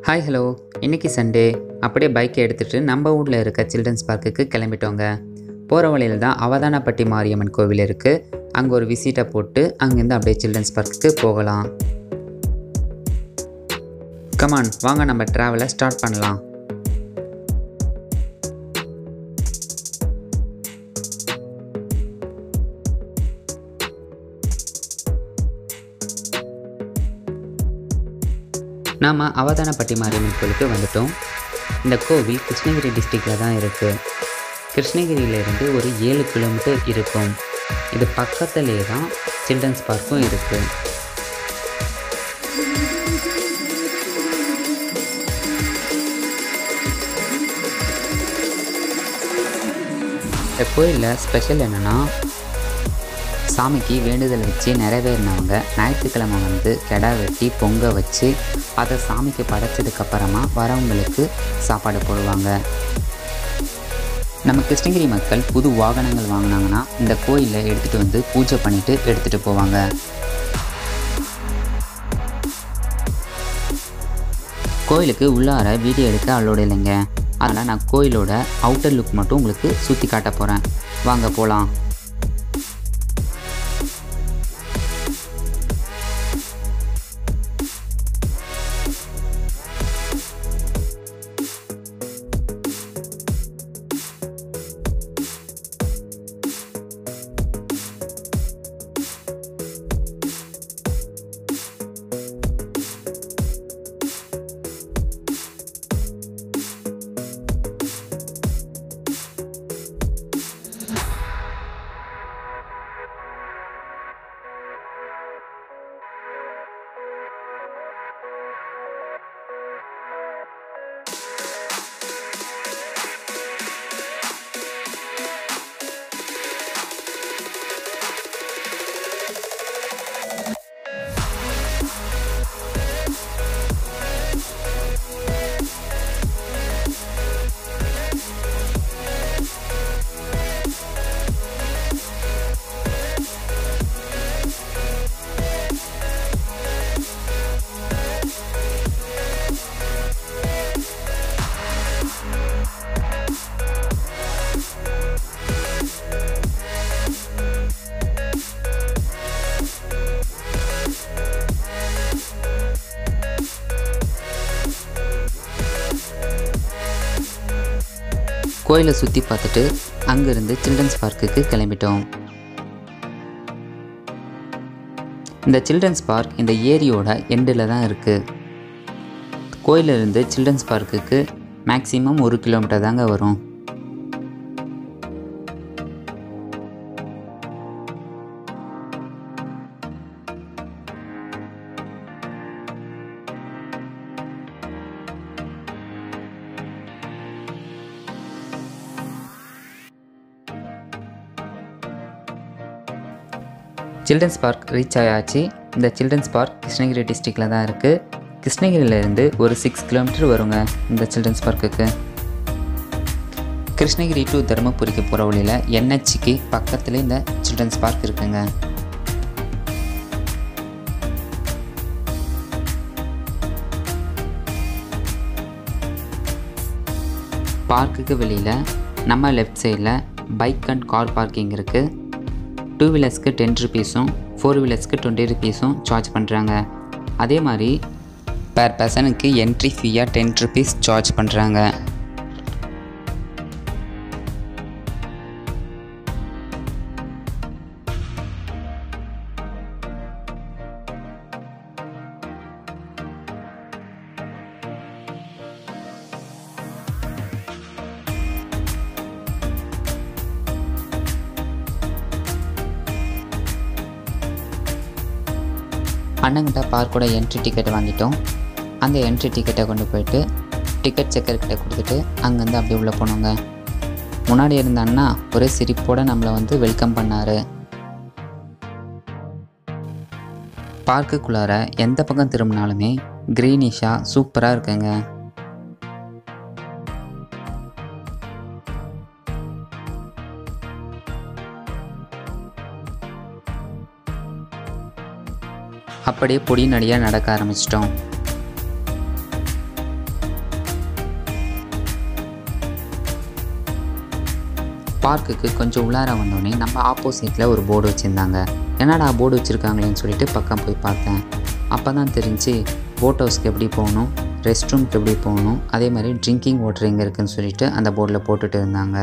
Hi hello, இன்றைக்கி Sunday. அப்படியே பைக்கை எடுத்துகிட்டு நம்ம ஊரில் இருக்க சில்ட்ரன்ஸ் பார்க்குக்கு கிளம்பிட்டோங்க. போகிற வழியில் தான் அவதானப்பட்டி மாரியம்மன் கோவில் இருக்குது. அங்கே ஒரு விசிட்டை போட்டு அங்கேருந்து அப்படியே சில்ட்ரன்ஸ் பார்க்குக்கு போகலாம். கமான், வாங்க நம்ம ட்ராவலை ஸ்டார்ட் பண்ணலாம். நாம் அவதானப்பட்டி மாரியம்மன் கோவிலுக்கு வந்துட்டோம். இந்த கோவில் கிருஷ்ணகிரி டிஸ்ட்ரிக்டில் தான் இருக்குது. கிருஷ்ணகிரியிலேருந்து ஒரு 7 கிலோமீட்டர் இருக்கும். இது பக்கத்துலேயே தான் சில்ட்ரன்ஸ் பார்க்கும் இருக்குது. இந்த கோயிலில் ஸ்பெஷல் என்னென்னா, சாமிக்கு வேண்டுதல் வச்சு நிறைவேறினவங்க ஞாயிற்றுக்கிழமை வந்து கிடா வெட்டி பொங்க வச்சு அதை சாமிக்கு படைச்சதுக்கப்புறமா வரவங்களுக்கு சாப்பாடு போடுவாங்க. நம்ம கிருஷ்ணகிரி மக்கள் புது வாகனங்கள் வாங்கினாங்கன்னா இந்த கோயிலில் எடுத்துகிட்டு வந்து பூஜை பண்ணிவிட்டு எடுத்துகிட்டு போவாங்க. கோயிலுக்கு உள்ளார வீடியோ எடுக்க அலோடு இல்லைங்க. அதனால் நான் கோயிலோட அவுட்டர் லுக் மட்டும் உங்களுக்கு சுற்றி காட்ட போகிறேன். வாங்க போகலாம். கோயிலை சுற்றி பார்த்துட்டு அங்கேருந்து சில்ட்ரன்ஸ் பார்க்குக்கு கிளம்பிட்டோம். இந்த சில்ட்ரன்ஸ் பார்க் இந்த ஏரியோட எண்டில் தான் இருக்குது. கோயிலிருந்து சில்ட்ரன்ஸ் பார்க்குக்கு மேக்ஸிமம் 1 கிலோமீட்டர் தாங்க வரும். சில்ட்ரன்ஸ் பார்க் ரீச் ஆயாச்சு. இந்த சில்ட்ரன்ஸ் பார்க் கிருஷ்ணகிரி டிஸ்ட்ரிக்டில் தான் இருக்குது. கிருஷ்ணகிரியிலேருந்து ஒரு 6 கிலோமீட்டர் வருங்க இந்த சில்ட்ரன்ஸ் பார்க்குக்கு. கிருஷ்ணகிரி டு தருமபுரிக்கு போகிற வழியில் NHக்கு பக்கத்தில் இந்த சில்ட்ரன்ஸ் பார்க் இருக்குங்க. பார்க்குக்கு வெளியில் நம்ம லெஃப்ட் சைடில் பைக் அண்ட் கார் பார்க்கிங் இருக்குது. 2 வீலர்ஸ்க்கு 10 ருபீஸும் 4 வீலர்ஸ்க்கு 20 ருபீஸும் சார்ஜ் பண்ணுறாங்க. அதே மாதிரி பெர் பர்சனுக்கு என்ட்ரி ஃபீயாக 10 ருபீஸ் சார்ஜ் பண்ணுறாங்க. அண்ணங்கிட்ட பார்க்கோட என்ட்ரி டிக்கெட் வாங்கிட்டோம். அந்த என்ட்ரி டிக்கெட்டை கொண்டு போயிட்டு டிக்கெட் செக்கர்கிட்ட கொடுத்துட்டு அங்கேருந்து அப்படியே உள்ளே போனோங்க. முன்னாடி இருந்த அண்ணா ஒரே சிரிப்போடு நம்மளை வந்து வெல்கம் பண்ணார். பார்க்குக்குள்ளார எந்த பக்கம் திரும்பினாலுமே க்ரீனிஷாக சூப்பராக இருக்குங்க. அப்படியே பொடி நடியாக நடக்க ஆரம்பிச்சிட்டோம். பார்க்குக்கு கொஞ்சம் உள்ளார வந்தோடனே நம்ம ஆப்போசிட்டில் ஒரு போர்டு வச்சுருந்தாங்க. என்னடா போர்டு வச்சுருக்காங்களேன்னு சொல்லிட்டு பக்கம் போய் பார்த்தேன். அப்போ தான் தெரிஞ்சு போட் ஹவுஸ்க்கு எப்படி போகணும், ரெஸ்ட் ரூம்க்கு எப்படி போகணும், அதே மாதிரி ட்ரிங்கிங் வாட்டர் எங்கே இருக்குதுன்னு சொல்லிட்டு அந்த போர்டில் போட்டுட்டு இருந்தாங்க.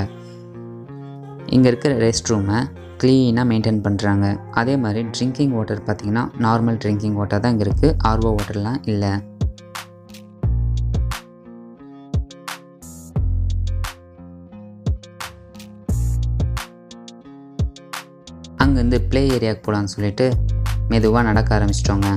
இங்கே இருக்கிற ரெஸ்ட் ரூமை க்ளீனாக மெயின்டைன் பண்ணுறாங்க. அதே மாதிரி ட்ரிங்கிங் வாட்டர் பார்த்திங்கன்னா நார்மல் ட்ரிங்கிங் வாட்டர் தான் இங்கே இருக்குது, ஆர்ஓ வாட்டர்லாம் இல்லை. அங்கேருந்து ப்ளே ஏரியாவுக்கு போகலான்னு சொல்லிட்டு மெதுவாக நடக்க ஆரம்பிச்சிட்டோங்க.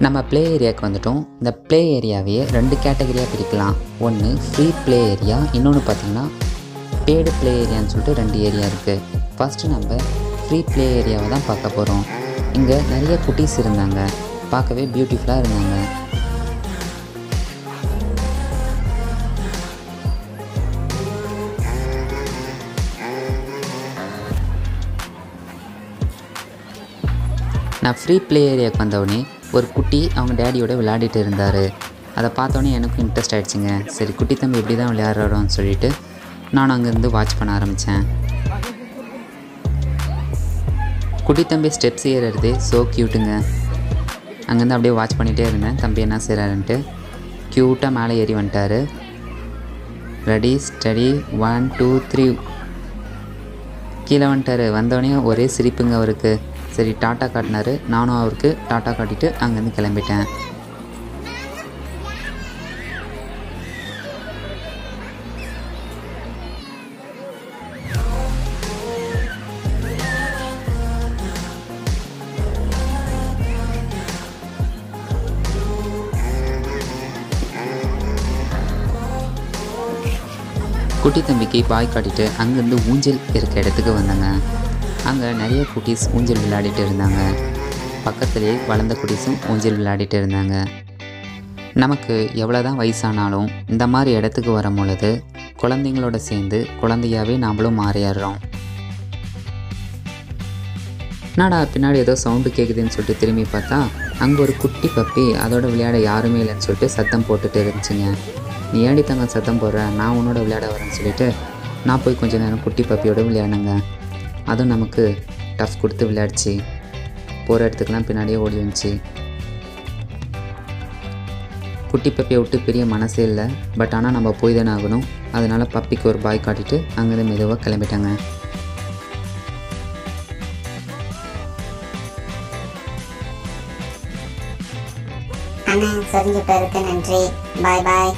நம்ம ப்ளே ஏரியாவுக்கு வந்துட்டோம். இந்த ப்ளே ஏரியாவையே 2 கேட்டகரியாக பிரிக்கலாம். ஒன்று ஃப்ரீ ப்ளே ஏரியா, இன்னொன்று பார்த்திங்கன்னா பேடு ப்ளே ஏரியான்னு சொல்லிட்டு 2 ஏரியா இருக்குது. ஃபஸ்ட்டு நம்ம ஃப்ரீ ப்ளே ஏரியாவை தான் பார்க்க போகிறோம். இங்கே நிறைய குட்டீஸ் இருந்தாங்க, பார்க்கவே பியூட்டிஃபுல்லாக இருந்தாங்க. நான் ஃப்ரீ ப்ளே ஏரியாவுக்கு வந்தவுடனே ஒரு குட்டி அவங்க டேடியோட விளையாடிட்டு இருந்தார். அதை பார்த்தோன்னே எனக்கும் இன்ட்ரெஸ்ட் ஆகிடுச்சிங்க. சரி குட்டி தம்பி எப்படி தான் விளையாடுறோன்னு சொல்லிட்டு நான் அங்கேருந்து வாட்ச் பண்ண ஆரம்பித்தேன். குட்டி தம்பி ஸ்டெப்ஸ் ஏறுறது ஸோ க்யூட்டுங்க. அங்கேருந்து அப்படியே வாட்ச் பண்ணிகிட்டே இருந்தேன் தம்பி என்ன செய்கிறாருன்ட்டு. க்யூட்டாக மேலே ஏறி வந்துட்டார். ரெடி ஸ்டடி 1 2 3 கீழே வந்துட்டார். வந்தோடனே ஒரே சிரிப்புங்க அவருக்கு. சரி டாட்டா காட்டினார், நானும் அவருக்கு டாட்டா காட்டிட்டு அங்கேருந்து கிளம்பிட்டேன். குட்டி தம்பிக்கு பாய் காட்டிட்டு அங்கேருந்து ஊஞ்சல் இருக்க இடத்துக்கு வந்தேங்க. அங்கே நிறைய குட்டீஸ் ஊஞ்சல் விளையாடிட்டு இருந்தாங்க. பக்கத்துலேயே வளர்ந்த குட்டீஸும் ஊஞ்சல் விளையாடிட்டு இருந்தாங்க. நமக்கு எவ்வளோ தான் வயசானாலும் இந்த மாதிரி இடத்துக்கு வரும் பொழுது குழந்தைங்களோட சேர்ந்து குழந்தையாகவே நாமளும் மாறிடுறோம். என்னடா பின்னாடி ஏதோ சவுண்டு கேட்குதுன்னு சொல்லிட்டு திரும்பி பார்த்தா அங்கே ஒரு குட்டி பப்பி அதோட விளையாட யாருமே இல்லைன்னு சொல்லிட்டு சத்தம் போட்டுட்டு இருந்துச்சுங்க. நீ ஏடி தங்க சத்தம் போடுற, நான் உன்னோட விளையாட வரேன்னு சொல்லிட்டு நான் போய் கொஞ்சம் நேரம் குட்டி பப்பியோட விளையாடுங்க. அதுவும் நமக்கு டஃப் கொடுத்து விளையாடிச்சு. போகிற இடத்துக்கெலாம் பின்னாடியே ஓடி வந்துச்சு. குட்டி பப்பியை விட்டு பெரிய மனசே இல்லை. பட் ஆனால் நம்ம போய் தானே ஆகணும். அதனால் பப்பிக்கு ஒரு பாய் காட்டிட்டு அங்கேருந்து மெதுவாக கிளம்பிட்டாங்க. அண்ணா சொல்லிட்டு நன்றி. பாய் பாய்.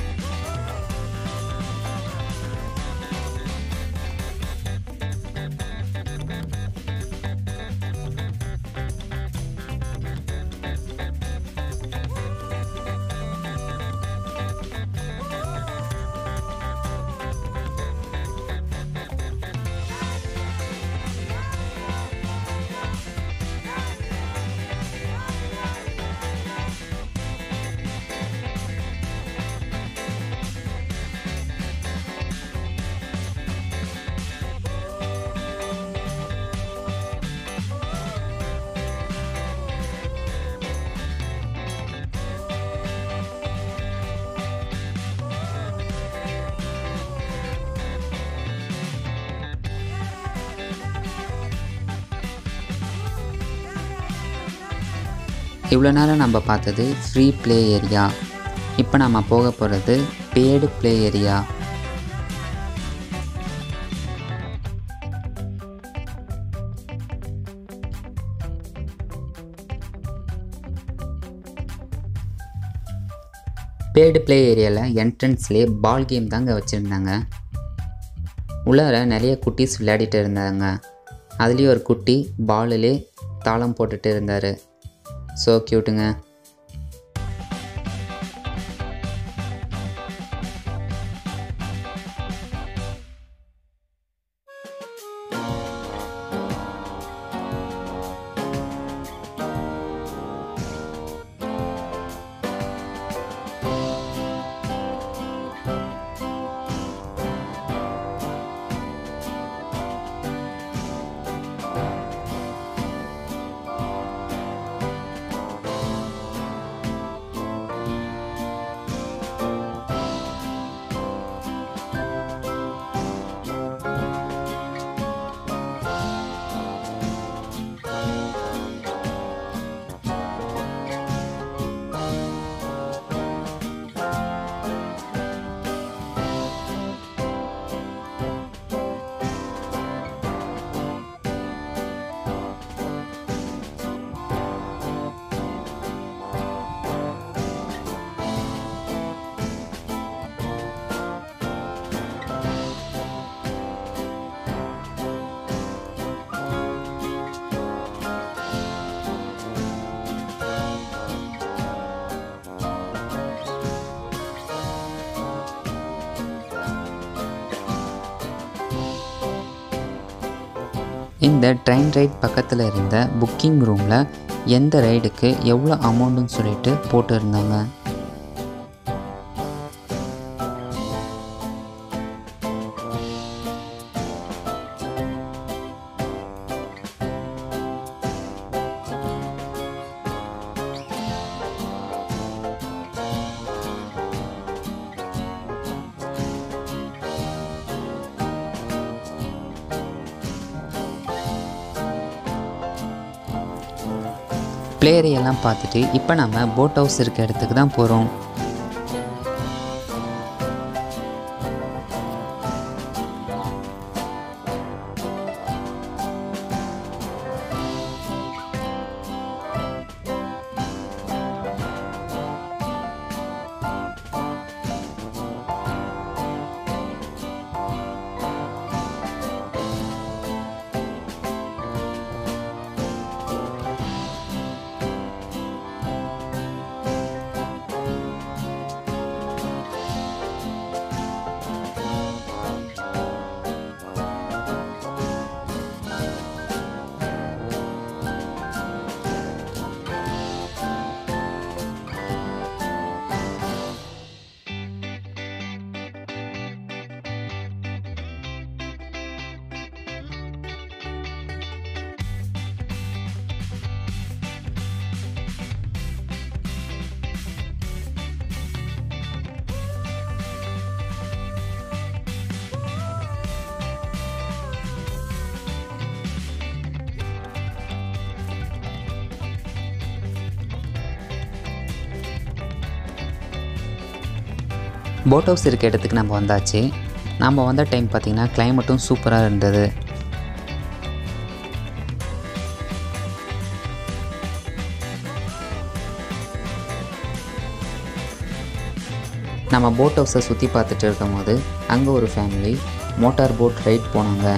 இவ்வளோ நேரம் நம்ம பார்த்தது ஃப்ரீ ப்ளே ஏரியா. இப்போ நம்ம போக போகிறது பேடு ப்ளே ஏரியா. பேடு ப்ளே ஏரியாவில் என்ட்ரன்ஸ்லேயே பால் கேம் தாங்க வச்சுருந்தாங்க. உள்ளார நிறைய குட்டீஸ் விளையாடிட்டு இருந்தாங்க. அதுலேயும் ஒரு குட்டி பாலிலே தாளம் போட்டுட்டு இருந்தார். ஸோ க்யூட்டுங்க. இந்த ட்ரெயின் ரைட் பக்கத்தில் இருந்த புக்கிங் ரூமில் எந்த ரைடுக்கு எவ்வளோ அமௌண்ட்டுன்னு சொல்லிட்டு போட்டுருந்தாங்க. ப்ளே ஏரியாலாம் பார்த்துட்டு இப்போ நம்ம போட் ஹவுஸ் இருக்க இடத்துக்கு தான் போகிறோம். போட் ஹவுஸ் இருக்க இடத்துக்கு நம்ம வந்தாச்சு. நம்ம வந்த டைம் பார்த்திங்கன்னா கிளைமேட்டும் சூப்பராக இருந்தது. நம்ம போட் ஹவுஸை சுற்றி பார்த்துட்டு இருக்கும் போது அங்கே ஒரு ஃபேமிலி மோட்டார் போட் ரைட் போனாங்க.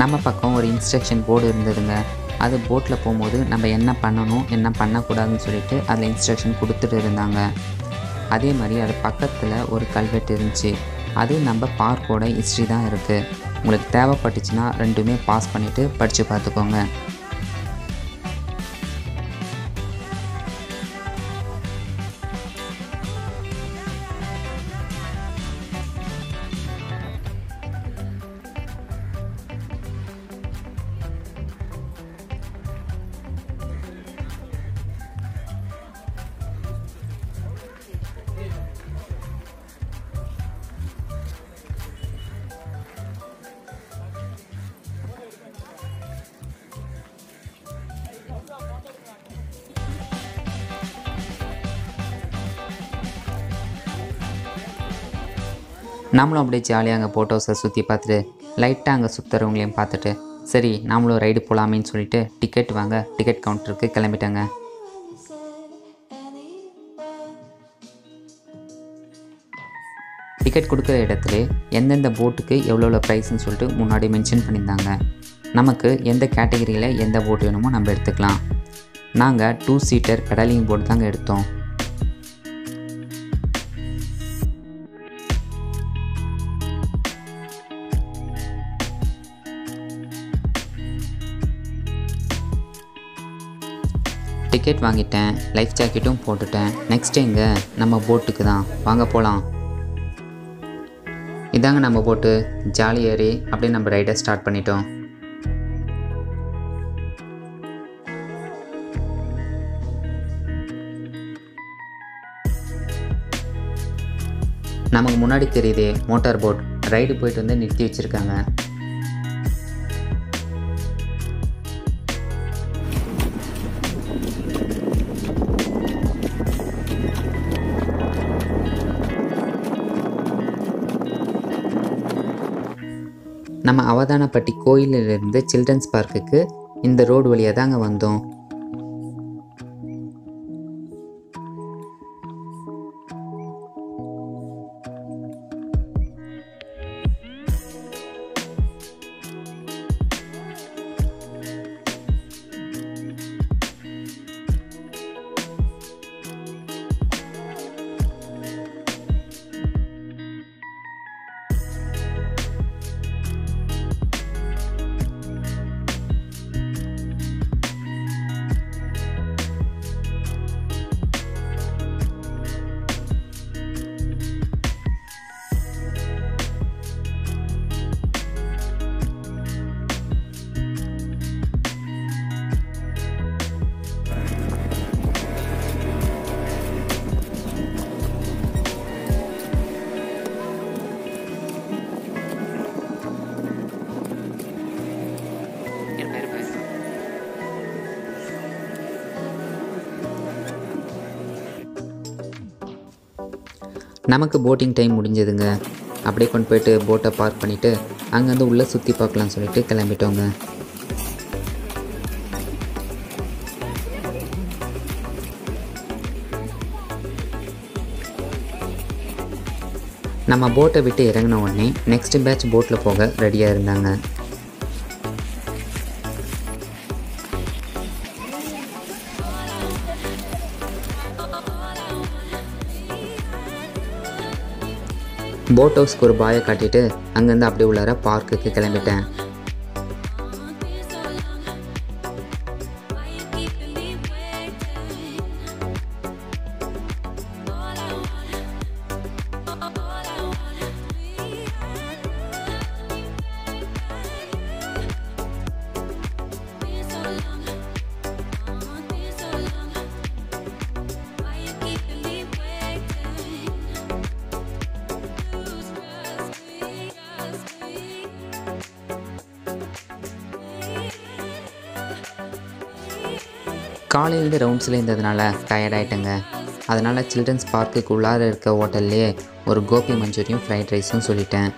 நம்ம பக்கம் ஒரு இன்ஸ்ட்ரக்ஷன் போர்டு இருந்ததுங்க. அது போட்டில் போகும்போது நம்ம என்ன பண்ணணும் என்ன பண்ணக்கூடாதுன்னு சொல்லிட்டு அதில் இன்ஸ்ட்ரக்ஷன் கொடுத்துட்டு இருந்தாங்க. அதே மாதிரி அது பக்கத்தில் ஒரு கல்வெட்டு இருந்துச்சு. அது நம்ம பார்க்கோட ஹிஸ்ட்ரி தான் இருக்குது. உங்களுக்கு தேவைப்பட்டுச்சுன்னா ரெண்டுமே பாஸ் பண்ணிவிட்டு படித்து பார்த்துக்கோங்க. நாமளும் அப்படியே ஜாலியாக அங்கே போட் ஹவுஸை சுற்றி பார்த்துட்டு லைட்டாக அங்கே சுற்றுறவங்களையும் பார்த்துட்டு சரி நாமளும் ரைடு போகலாமேன்னு சொல்லிட்டு டிக்கெட் வாங்க டிக்கெட் கவுண்டருக்கு கிளம்பிட்டாங்க. டிக்கெட் கொடுக்குற இடத்துல எந்தெந்த போட்டுக்கு எவ்வளோ ப்ரைஸ்ன்னு சொல்லிட்டு முன்னாடி மென்ஷன் பண்ணியிருந்தாங்க. நமக்கு எந்த கேட்டகரியில் எந்த போட் வேணுமோ நம்ம எடுத்துக்கலாம். நாங்கள் 2 சீட்டர் பெடலிங் போட் தாங்க எடுத்தோம். டிக்கெட் வாங்கிட்டேன், லைஃப் ஜாக்கெட்டும் போட்டுட்டேன். நெக்ஸ்ட் எங்கே நம்ம போட்டுக்கு தான், வாங்க போகலாம். இதாங்க நம்ம போட்டு. ஜாலி ஏறி அப்படியே நம்ம ரைடை ஸ்டார்ட் பண்ணிட்டோம். நமக்கு முன்னாடி தெரியுது மோட்டார் போட் ரைடு போயிட்டு வந்து நிறுத்தி வச்சுருக்காங்க. நம்ம அவதானப்பட்டி கோயிலிலிருந்து சில்ட்ரன்ஸ் பார்க்குக்கு இந்த ரோடு வழியாக தாங்க வந்தோம். நமக்கு போட்டிங் டைம் முடிஞ்சதுங்க. அப்படியே கொண்டு போய்ட்டு போட்டை பார்க் பண்ணிவிட்டு அங்கேருந்து உள்ளே சுற்றி பார்க்கலாம்னு சொல்லிட்டு கிளம்பிட்டோங்க. நம்ம போட்டை விட்டு இறங்கின உடனே நெக்ஸ்ட் பேட்ச் போட்டில் போக ரெடியாக இருந்தாங்க. போட் ஹவுஸ்க்கு ஒரு பாயை காட்டிட்டு அங்கேருந்து அப்படியே உள்ளார பார்க்குக்கு கிளம்பிட்டேன். காலையிலேருந்து ரவுண்ட்ஸில் இருந்ததுனால டயர்டாயிட்டேங்க. அதனால் சில்ட்ரன்ஸ் பார்க்குக்கு உள்ளார இருக்க ஹோட்டல்லையே ஒரு கோபி மஞ்சூரியும் ஃப்ரைட் ரைஸும் சொல்லிட்டேன்.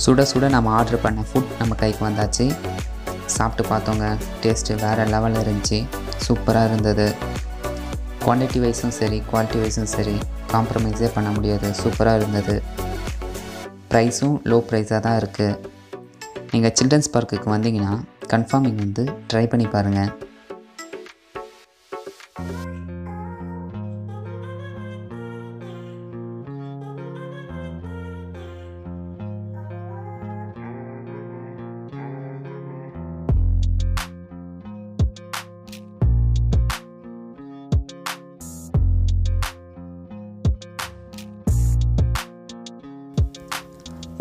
சுட சுட நம்ம ஆர்டர் பண்ண ஃபுட் நம்ம கைக்கு வந்தாச்சு. சாப்பிட்டு பார்த்தோங்க. டேஸ்ட்டு வேறு லெவலில் இருந்துச்சு. சூப்பராக இருந்தது. குவான்டிட்டி வைஸும் சரி குவாலிட்டி வைஸும் சரி காம்ப்ரமைஸே பண்ண முடியாது. சூப்பராக இருந்தது. ப்ரைஸும் லோ ப்ரைஸாக தான் இருக்குது. நீங்கள் சில்ட்ரன்ஸ் பார்க்குக்கு வந்தீங்கன்னா கன்ஃபார்ம் இங்கே வந்து ட்ரை பண்ணி பாருங்கள்.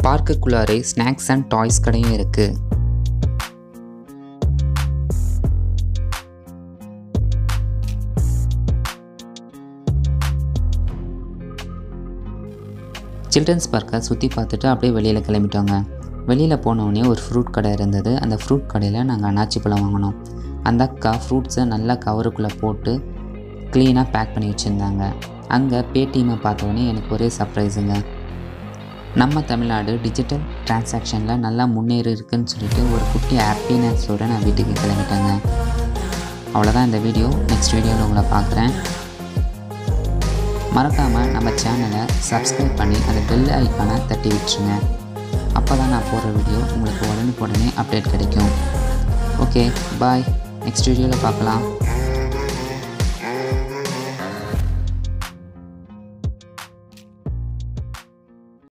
பார்க்குக்குள்ளாரே ஸ்நாக்ஸ் அண்ட் டாய்ஸ் கடையும் இருக்குது. சில்ட்ரன்ஸ் பார்க்கை சுற்றி பார்த்துட்டு அப்படியே வெளியில் கிளம்பிட்டோங்க. வெளியில் போனோடனே ஒரு ஃப்ரூட் கடை இருந்தது. அந்த ஃப்ரூட் கடையில் நாங்கள் அன்னாச்சி பழம் வாங்கினோம். அந்த அக்கா ஃப்ரூட்ஸை நல்லா கவருக்குள்ளே போட்டு க்ளீனாக பேக் பண்ணி வச்சுருந்தாங்க. அங்கே பேடிஎம்மை பார்த்தோன்னே எனக்கு ஒரே சர்ப்ரைஸுங்க. நம்ம தமிழ்நாடு டிஜிட்டல் டிரான்சாக்ஷனில் நல்லா முன்னேறி இருக்குன்னு சொல்லிட்டு ஒரு குட்டி ஹாப்பினஸோடு நான் வீட்டுக்கு கிளம்பிட்டேங்க. அவ்வளோதான் இந்த வீடியோ. நெக்ஸ்ட் வீடியோவில் உங்களை பார்க்குறேன். மறக்காமல் நம்ம சேனலை சப்ஸ்கிரைப் பண்ணி அந்த பெல் ஐக்கானை தட்டி விட்டுருங்க. அப்போ தான் நான் போடுற வீடியோ உங்களுக்கு உடனுக்குடனே அப்டேட் கிடைக்கும். Okay bye. நெக்ஸ்ட் வீடியோவில் பார்க்கலாம்.